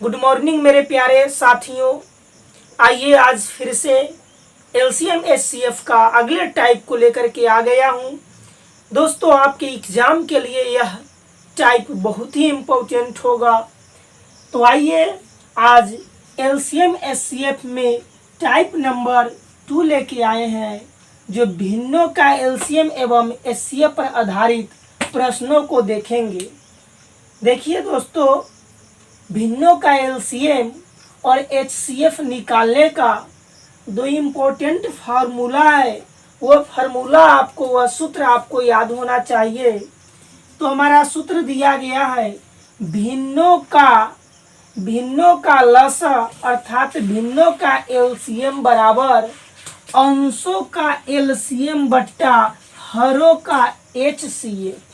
Good morning मेरे प्यारे साथियों। आइए आज फिर से एलसीएम एचसीएफ का अगले टाइप को लेकर के आ गया हूँ। दोस्तों, आपके एग्जाम के लिए यह टाइप बहुत ही इम्पोर्टेंट होगा। तो आइए आज एलसीएम एचसीएफ में टाइप नंबर 2 लेके आए हैं, जो भिन्नों का एलसीएम एवं एचसीएफ पर आधारित प्रश्नों को देखेंगे। देखिए दोस्तों, भिन्नों का एलसीएम और एचसीएफ निकालने का दो इम्पोर्टेंट फार्मूला है। वो फार्मूला आपको, वह सूत्र आपको याद होना चाहिए। तो हमारा सूत्र दिया गया है, भिन्नों का लसा अर्थात भिन्नों का एलसीएम बराबर अंशों का एलसीएम बट्टा हरों का एचसीएफ।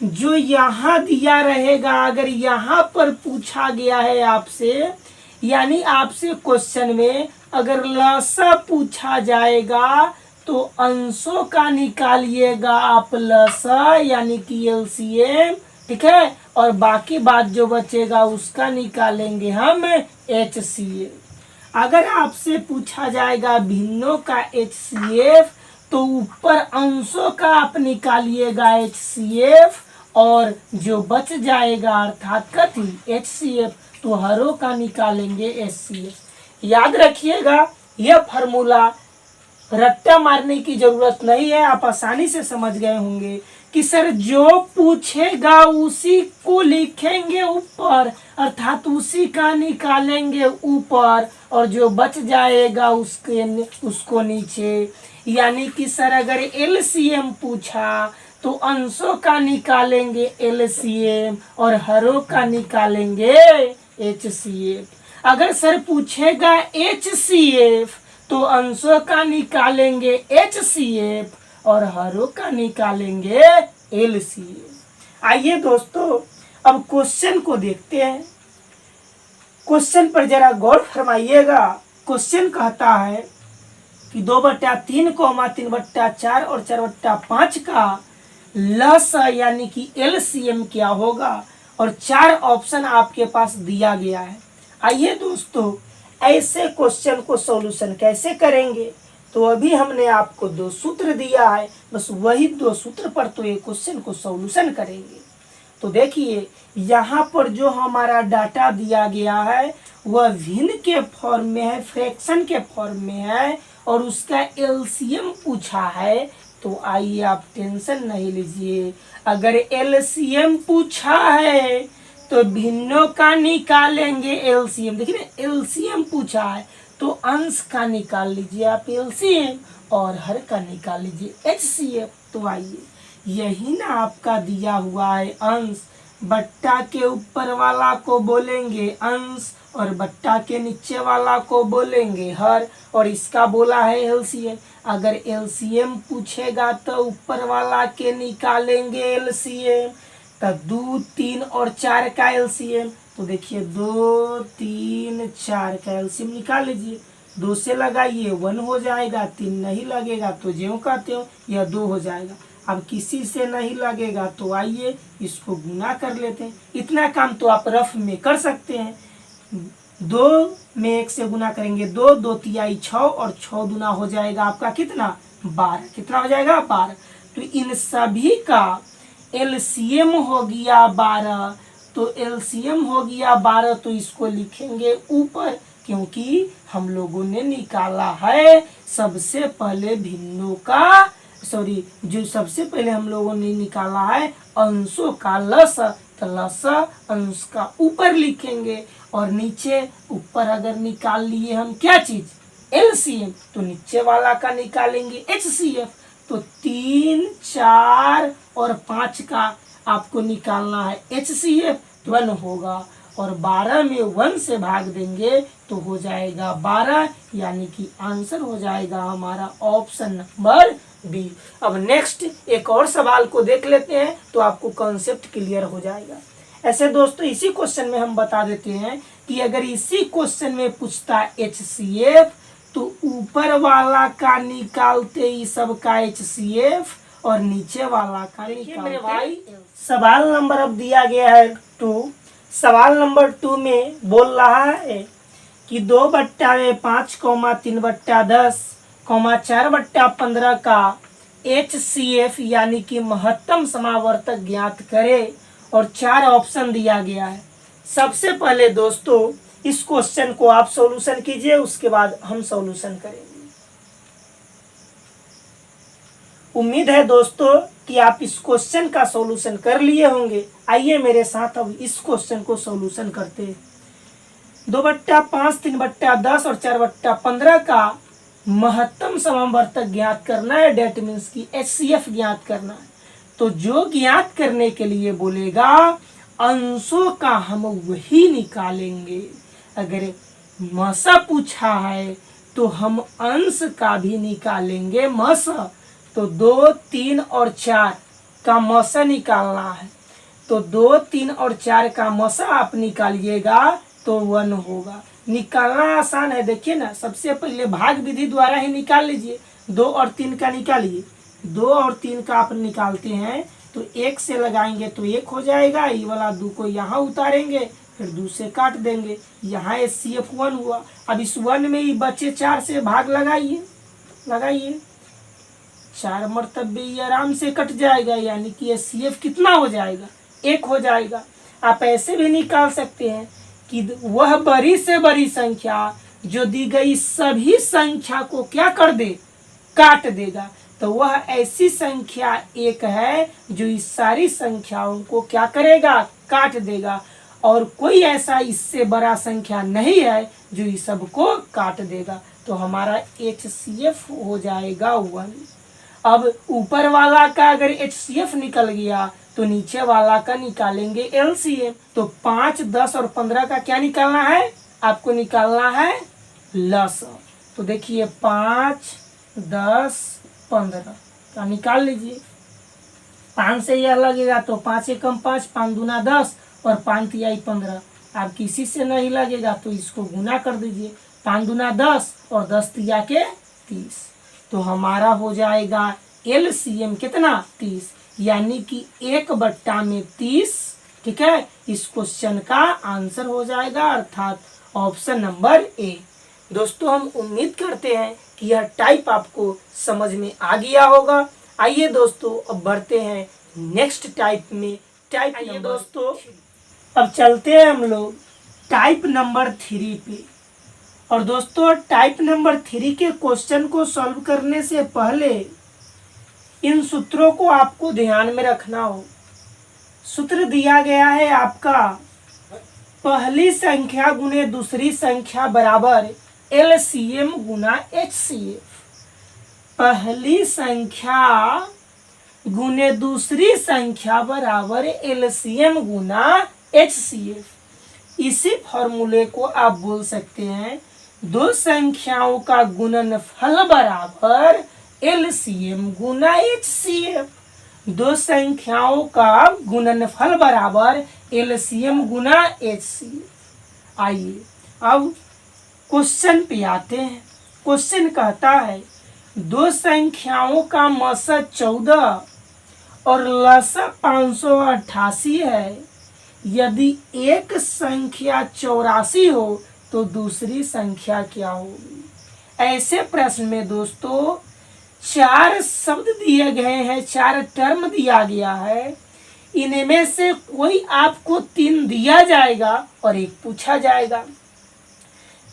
जो यहाँ दिया रहेगा, अगर यहाँ पर पूछा गया है आपसे, यानी आपसे क्वेश्चन में अगर लसा पूछा जाएगा तो अंशों का निकालिएगा आप लसा यानी कि एलसीएम, ठीक है, और बाकी बात जो बचेगा उसका निकालेंगे हम एचसीएफ। अगर आपसे पूछा जाएगा भिन्नों का एचसीएफ तो ऊपर अंशों का आप निकालिएगा एचसीएफ और जो बच जाएगा अर्थात कथी एचसीएफ, तो हरों का निकालेंगे एचसीएफ। याद रखिएगा, यह फार्मूला रट्टा मारने की जरूरत नहीं है, आप आसानी से समझ गए होंगे कि सर जो पूछेगा उसी को लिखेंगे ऊपर, अर्थात उसी का निकालेंगे ऊपर और जो बच जाएगा उसको नीचे। यानी कि सर अगर एलसीएम पूछा तो अंशों का निकालेंगे एलसीएम और हरों का निकालेंगे एचसीएफ। अगर सर पूछेगा एचसीएफ तो अंशों का निकालेंगे एचसीएफ और हरों का निकालेंगे एलसीएफ। आइए दोस्तों, अब क्वेश्चन को देखते हैं। क्वेश्चन पर जरा गौर फरमाइएगा। क्वेश्चन कहता है कि 2/3, 3/4 और 4/5 का लस यानी कि एलसीएम क्या होगा, और 4 ऑप्शन आपके पास दिया गया है। आइए दोस्तों, ऐसे क्वेश्चन को सॉल्यूशन कैसे करेंगे, तो अभी हमने आपको 2 सूत्र दिया है, बस वही 2 सूत्र पर तो ये क्वेश्चन को सॉल्यूशन करेंगे। तो देखिए, यहाँ पर जो हमारा डाटा दिया गया है वह भिन्न के फॉर्म में है, फ्रैक्शन के फॉर्म में है और उसका एलसीएम पूछा है। तो आइए आप टेंशन नहीं लीजिए, अगर एलसीएम पूछा है तो भिन्नों का निकालेंगे एलसीएम। देखिए ना, एलसीएम पूछा है तो अंश का निकाल लीजिए आप एलसीएम और हर का निकाल लीजिए एचसीएफ। तो आइए, यही ना आपका दिया हुआ है अंश, बट्टा के ऊपर वाला को बोलेंगे अंश और बट्टा के नीचे वाला को बोलेंगे हर, और इसका बोला है एलसीएम। अगर एलसीएम पूछेगा तो ऊपर वाला के निकालेंगे एलसीएम, तो 2, 3 और 4 का एलसीएम। तो देखिए 2, 3, 4 का एलसीएम निकाल लीजिए। 2 से लगाइए 1 हो जाएगा, 3 नहीं लगेगा तो ज्यों का त्यों यह 2 हो जाएगा। अब किसी से नहीं लगेगा तो आइए इसको गुना कर लेते हैं। इतना काम तो आप रफ में कर सकते हैं। 2 में 1 से गुना करेंगे 2, 2 तिहाई 6 और 6 गुना हो जाएगा आपका कितना 12। कितना हो जाएगा 12। तो इन सभी का एलसीएम हो गया 12, तो एलसीएम हो गया 12, तो इसको लिखेंगे ऊपर, क्योंकि हम लोगों ने निकाला है सबसे पहले भिन्नों का, जो सबसे पहले हम लोगों ने निकाला है अंशों का लसा, तो लसा अंश का ऊपर लिखेंगे और नीचे ऊपर अगर निकाल लिए हम क्या चीज एलसीएम तो नीचे वाला का निकालेंगे एचसीएफ। तो 3, 4 और 5 का आपको निकालना है एचसीएफ, 1 होगा और 12 में 1 से भाग देंगे तो हो जाएगा 12, यानी कि आंसर हो जाएगा हमारा ऑप्शन नंबर बी। अब नेक्स्ट एक और सवाल को देख लेते हैं तो आपको कॉन्सेप्ट क्लियर हो जाएगा। ऐसे दोस्तों, इसी क्वेश्चन में हम बता देते हैं कि अगर इसी क्वेश्चन में पूछता एचसीएफ तो ऊपर वाला का निकालते ही सबका एचसीएफ और नीचे वाला का निकालते। मेरे भाई, सवाल नंबर अब दिया गया है 2। सवाल नंबर 2 में बोल रहा है कि 2/5, 3/10, 4/15 का HCF यानी कि महत्तम समावर्तक ज्ञात करे और 4 ऑप्शन दिया गया है। सबसे पहले दोस्तों इस क्वेश्चन को आप सॉल्यूशन कीजिए, उसके बाद हम सॉल्यूशन करेंगे। उम्मीद है दोस्तों कि आप इस क्वेश्चन का सॉल्यूशन कर लिए होंगे। आइए मेरे साथ अब इस क्वेश्चन को सॉल्यूशन करते हैं। 2/5, 3/10 और 4/15 का महत्तम समावर्तक ज्ञात करना है, डेट मीन्स की HCF ज्ञात करना है। तो जो ज्ञात करने के लिए बोलेगा अंशों का हम वही निकालेंगे। अगर मसा पूछा है तो हम अंश का भी निकालेंगे मसा। तो 2, 3 और 4 का मसा निकालना है, तो 2, 3 और 4 का मसा आप निकालिएगा तो 1 होगा। निकालना आसान है, देखिए ना, सबसे पहले भाग विधि द्वारा ही निकाल लीजिए। 2 और 3 का निकालिए, 2 और 3 का आप निकालते हैं तो 1 से लगाएंगे तो 1 हो जाएगा। ये वाला 2 को यहाँ उतारेंगे, फिर 2 से काट देंगे, यहाँ HCF 1 हुआ। अब इस 1 में ही बचे 4 से भाग लगाइए, 4 मरतबे ये आराम से कट जाएगा, यानी कि HCF कितना हो जाएगा, 1 हो जाएगा। आप ऐसे भी निकाल सकते हैं कि वह बड़ी से बड़ी संख्या जो दी गई सभी संख्या को क्या कर दे, काट देगा। तो वह ऐसी संख्या 1 है जो इस सारी संख्याओं को क्या करेगा, काट देगा। और कोई ऐसा इससे बड़ा संख्या नहीं है जो इस सबको काट देगा। तो हमारा HCF हो जाएगा 1। अब ऊपर वाला का अगर HCF निकल गया तो नीचे वाला का निकालेंगे LCM। तो 5, 10 और 15 का क्या निकालना है, आपको निकालना है लसा। तो देखिए 5, 10, 15 का निकाल लीजिए। 5 से यह लगेगा तो 5 से कम 5, 5 दूना 10 और 5 तिहाई 15। आप किसी से नहीं लगेगा तो इसको गुना कर दीजिए, 5 दूना 10 और 10 तिया के 30। तो हमारा हो जाएगा LCM कितना, 30, यानी कि 1/30। ठीक है, इस क्वेश्चन का आंसर हो जाएगा, अर्थात ऑप्शन नंबर ए। दोस्तों हम उम्मीद करते हैं कि यह टाइप आपको समझ में आ गया होगा। आइए दोस्तों अब बढ़ते हैं नेक्स्ट टाइप में। टाइप नंबर दोस्तों अब चलते हैं हम लोग टाइप नंबर 3 पे। और दोस्तों टाइप नंबर 3 के क्वेश्चन को सॉल्व करने से पहले इन सूत्रों को आपको ध्यान में रखना हो। सूत्र दिया गया है आपका, पहली संख्या गुने दूसरी संख्या बराबर LCM गुना HCF। पहली संख्या गुने दूसरी संख्या बराबर LCM गुना HCF। इसी फॉर्मूले को आप बोल सकते हैं दो संख्याओं का गुणनफल बराबर LCM गुना HCF। दो संख्याओं का गुणनफल बराबर LCM गुना HCF। आइए अब क्वेश्चन पे आते हैं। क्वेश्चन कहता है दो संख्याओं का मसा 14 और लसा 588 है। यदि एक संख्या 84 हो तो दूसरी संख्या क्या होगी। ऐसे प्रश्न में दोस्तों 4 शब्द दिए गए हैं, 4 टर्म दिया गया है। इनमें से कोई आपको 3 दिया जाएगा और 1 पूछा जाएगा।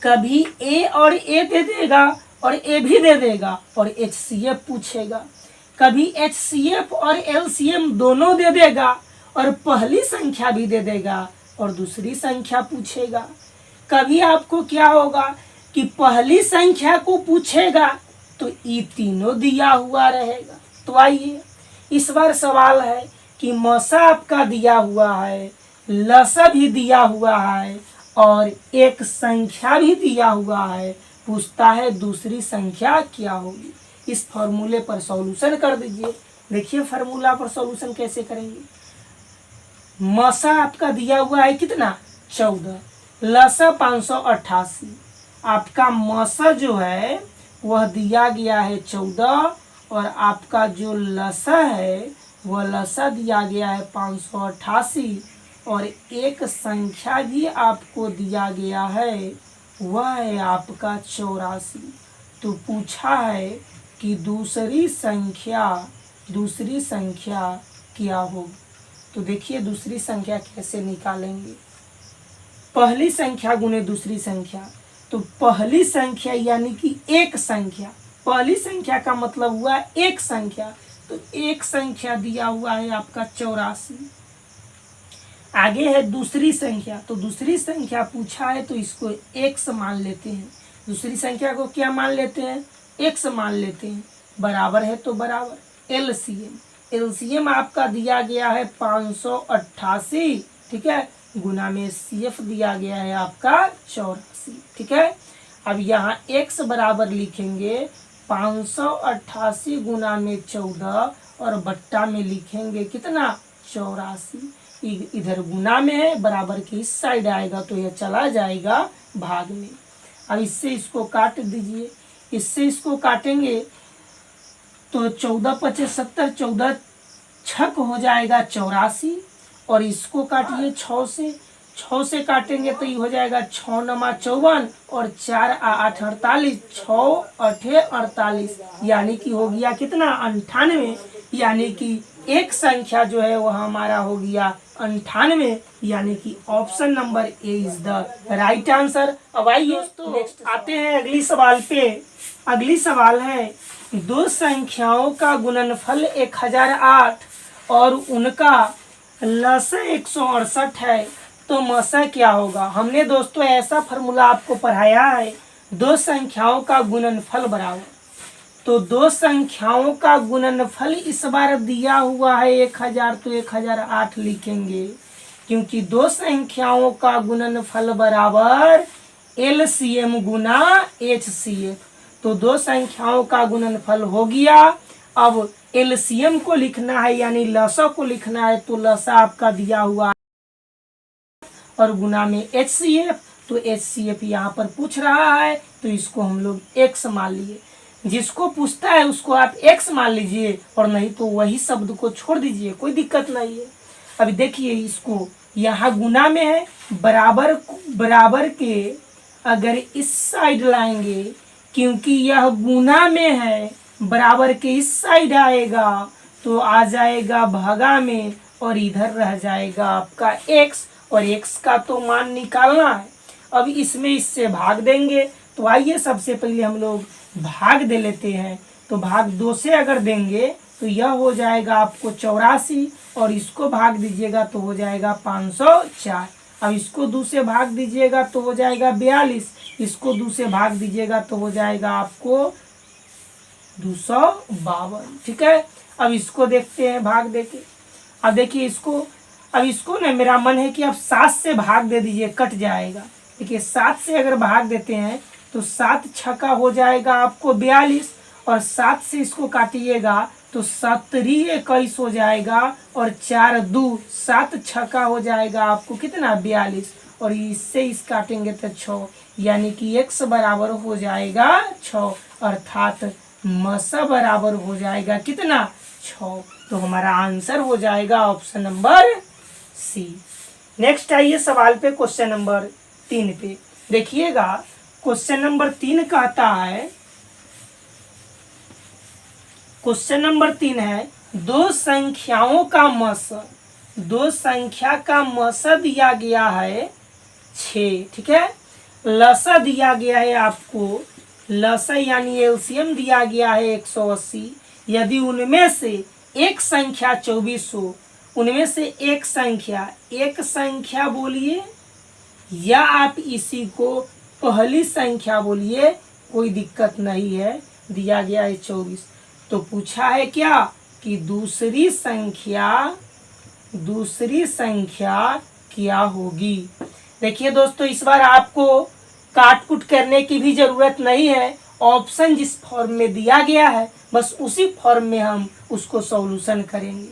कभी ए और ए दे देगा और ए भी दे देगा और HCF पूछेगा। कभी HCF और LCM दोनों दे देगा और पहली संख्या भी दे देगा और दूसरी संख्या पूछेगा। कभी आपको क्या होगा कि पहली संख्या को पूछेगा तो ये तीनों दिया हुआ रहेगा। तो आइए इस बार सवाल है कि मसा आपका दिया हुआ है, लसा भी दिया हुआ है और एक संख्या भी दिया हुआ है। पूछता है दूसरी संख्या क्या होगी। इस फॉर्मूले पर सॉल्यूशन कर दीजिए। देखिए फॉर्मूला पर सॉल्यूशन कैसे करेंगे। मसा आपका दिया हुआ है कितना 14, लसा 588। आपका मसा जो है वह दिया गया है 14 और आपका जो लसा है वह लसा दिया गया है 588 और एक संख्या भी आपको दिया गया है, वह है आपका 84। तो पूछा है कि दूसरी संख्या क्या होगी। तो देखिए दूसरी संख्या कैसे निकालेंगे। पहली संख्या गुने दूसरी संख्या, तो पहली संख्या यानी कि एक संख्या, पहली संख्या का मतलब हुआ एक संख्या, तो एक संख्या दिया हुआ है आपका 84। आगे है दूसरी संख्या, तो दूसरी संख्या पूछा है तो इसको x मान लेते हैं। दूसरी संख्या को क्या मान लेते हैं, x मान लेते हैं। बराबर है तो बराबर एलसीएम आपका दिया गया है 588, ठीक है, गुना में CF दिया गया है आपका 84, ठीक है। अब यहाँ x बराबर लिखेंगे 588 गुना में 14 और बट्टा में लिखेंगे कितना 84। इधर गुना में है, बराबर की इस साइड आएगा तो यह चला जाएगा भाग में। अब इससे इसको काट दीजिए, इससे इसको काटेंगे तो 14 पचे 70, 14 छक हो जाएगा 84, और इसको काटिए 6 से काटेंगे तो ये हो जाएगा 6 नमा 54 और 4 8 48, 6 8 48, यानी कि हो गया कितना 98। यानी कि एक संख्या जो है वो हमारा हो गया 98, यानी कि option number A is the right answer. अब आइए नेक्स्ट आते हैं अगली सवाल पे। अगली सवाल है दो संख्याओं का गुणनफल 1008 और उनका लसाअ 168 है, तो मसा क्या होगा। हमने दोस्तों ऐसा फॉर्मूला आपको पढ़ाया है, दो संख्याओं का गुणनफल बराबर, तो दो संख्याओं का गुणनफल इस बार दिया हुआ है 1000, तो 1008 लिखेंगे, क्योंकि दो संख्याओं का गुणनफल बराबर LCM गुना HCF। तो दो संख्याओं का गुणनफल हो गया। अब LCM को लिखना है यानी लसा को लिखना है, तो लसा आपका दिया हुआ है और गुना में HCF, तो HCF यहाँ पर पूछ रहा है तो इसको हम लोग x मान लिए। जिसको पूछता है उसको आप x मान लीजिए, और नहीं तो वही शब्द को छोड़ दीजिए, कोई दिक्कत नहीं है। अभी देखिए इसको यहाँ गुना में है, बराबर के अगर इस साइड लाएंगे, क्योंकि यह गुना में है, बराबर के इस साइड आएगा तो आ जाएगा भागा में, और इधर रह जाएगा आपका x, और x का तो मान निकालना है। अब इसमें इससे भाग देंगे, तो आइए सबसे पहले हम लोग भाग दे लेते हैं। तो भाग 2 से अगर देंगे तो यह हो जाएगा आपको 84, और इसको भाग दीजिएगा तो हो जाएगा 504। अब इसको 2 से भाग दीजिएगा तो हो जाएगा 42, इसको 2 से भाग दीजिएगा तो हो जाएगा आपको 252, ठीक है। अब इसको देखते हैं भाग देके। अब देखिए इसको ना मेरा मन है कि आप 7 से भाग दे दीजिए, कट जाएगा। देखिए 7 से अगर भाग देते हैं तो 7 छक्का हो जाएगा आपको 42, और 7 से इसको काटिएगा तो 17 21 हो जाएगा, और 4 2 7 छक्का हो जाएगा आपको कितना 42, और इससे इस काटेंगे तो 6, यानी कि x बराबर हो जाएगा 6, अर्थात मसा बराबर हो जाएगा कितना 6। तो हमारा आंसर हो जाएगा ऑप्शन नंबर सी। नेक्स्ट आइए सवाल पे, क्वेश्चन नंबर 3 पे देखिएगा। क्वेश्चन नंबर 3 कहता है, क्वेश्चन नंबर 3 है दो संख्याओं का मसा, दो संख्या का मसा दिया गया है 6, ठीक है। लसा दिया गया है आपको, लसा यानी LCM दिया गया है 180। यदि उनमें से एक संख्या 24 हो, उनमें से एक संख्या बोलिए, या आप इसी को पहली संख्या बोलिए, कोई दिक्कत नहीं है, दिया गया है 24। तो पूछा है क्या कि दूसरी संख्या क्या होगी। देखिए दोस्तों इस बार आपको काट कुट करने की भी जरूरत नहीं है, ऑप्शन जिस फॉर्म में दिया गया है बस उसी फॉर्म में हम उसको सॉल्यूशन करेंगे।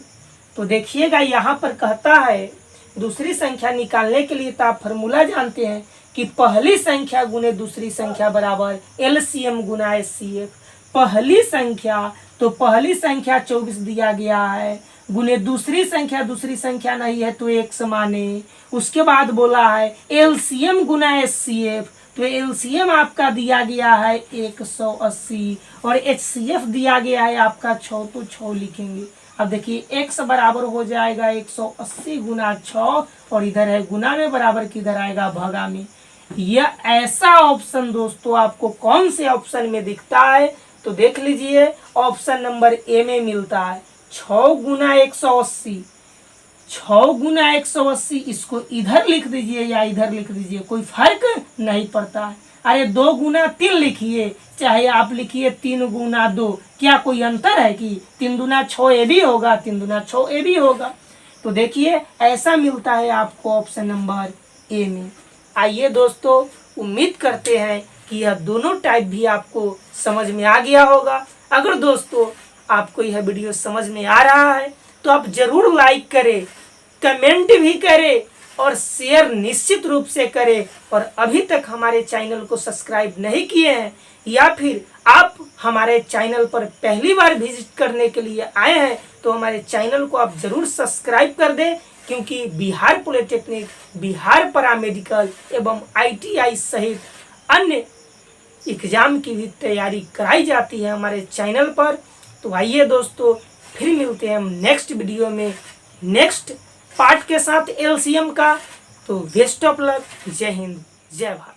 तो देखिएगा यहाँ पर कहता है दूसरी संख्या निकालने के लिए तो आप फॉर्मूला जानते हैं कि पहली संख्या गुने दूसरी संख्या बराबर LCM गुना HCF। पहली संख्या, तो पहली संख्या 24 दिया गया है, गुने दूसरी संख्या नहीं है तो x माने। उसके बाद बोला है एलसीएम गुना एचसीएफ, तो एलसीएम आपका दिया गया है 180 और एचसीएफ दिया गया है आपका 6, तो 6 लिखेंगे। अब देखिए x बराबर हो जाएगा 180 गुना 6 और इधर है गुना में, बराबर किधर आएगा भगा में। यह ऐसा ऑप्शन दोस्तों आपको कौन से ऑप्शन में दिखता है तो देख लीजिए, ऑप्शन नंबर ए में मिलता है। 6 गुना 180, 6 गुना 180, इसको इधर लिख दीजिए या इधर लिख दीजिए, कोई फर्क नहीं पड़ता है। अरे 2 गुना 3 लिखिए, चाहे आप लिखिए 3 गुना 2, क्या कोई अंतर है कि 3 दूना 6 ए भी होगा, 3 दूना 6 ए भी होगा। तो देखिए ऐसा मिलता है आपको ऑप्शन नंबर ए में। आइए दोस्तों, उम्मीद करते हैं कि यह दोनों टाइप भी आपको समझ में आ गया होगा। अगर दोस्तों आपको यह वीडियो समझ में आ रहा है तो आप जरूर लाइक करें, कमेंट भी करें और शेयर निश्चित रूप से करें। और अभी तक हमारे चैनल को सब्सक्राइब नहीं किए हैं या फिर आप हमारे चैनल पर पहली बार विजिट करने के लिए आए हैं तो हमारे चैनल को आप जरूर सब्सक्राइब कर दें, क्योंकि बिहार पॉलिटेक्निक, बिहार पैरामेडिकल एवं ITI सहित अन्य एग्जाम की भी तैयारी कराई जाती है हमारे चैनल पर। तो आइए दोस्तों, फिर मिलते हैं हम नेक्स्ट वीडियो में नेक्स्ट पार्ट के साथ एलसीएम का। तो बेस्ट ऑफ लक, जय हिंद, जय भारत।